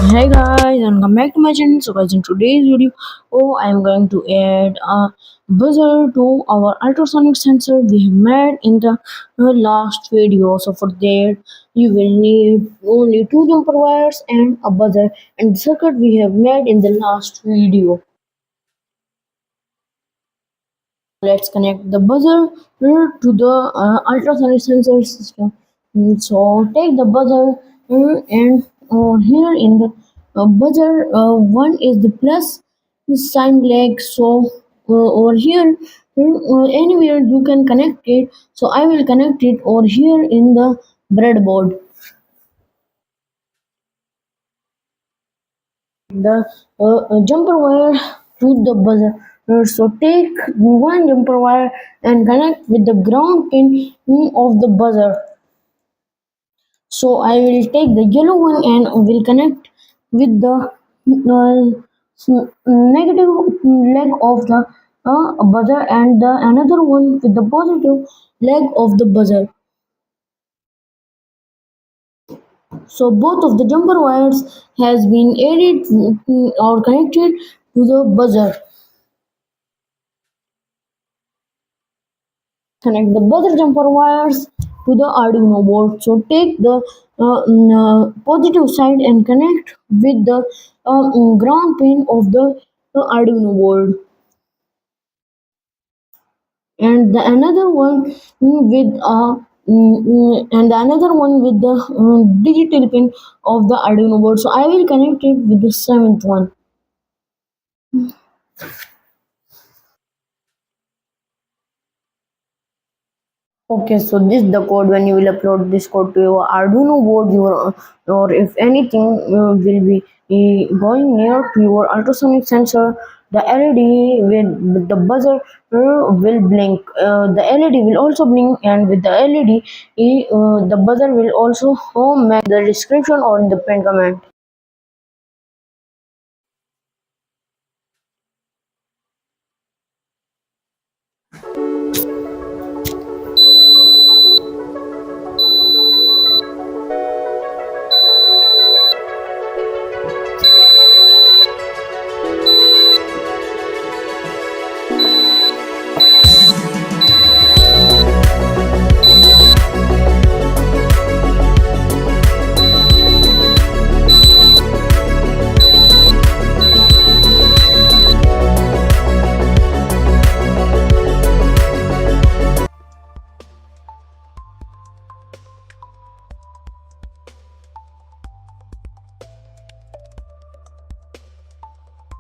Hey guys, and welcome back to my channel. So guys, in today's video, I am going to add a buzzer to our ultrasonic sensor we have made in the last video. So for that, you will need only two jumper wires and a buzzer and the circuit we have made in the last video. Let's connect the buzzer to the ultrasonic sensor system. So take the buzzer and here in the buzzer, one is the plus sign leg. So over here, anywhere you can connect it. So I will connect it over here in the breadboard. The jumper wire to the buzzer. So take one jumper wire and connect with the ground pin of the buzzer. So I will take the yellow one and will connect with the negative leg of the buzzer and the another one with the positive leg of the buzzer. So both of the jumper wires has been added or connected to the buzzer. Connect the buzzer jumper wires to the Arduino board. So take the positive side and connect with the ground pin of the Arduino board, and the another one with the digital pin of the Arduino board. So I will connect it with the seventh one. Okay, so this is the code when you will upload this code to your Arduino board, or if anything will be going near to your ultrasonic sensor, the LED with the buzzer will blink. The LED will also blink, and with the LED, the buzzer will also match the description or in the pin command.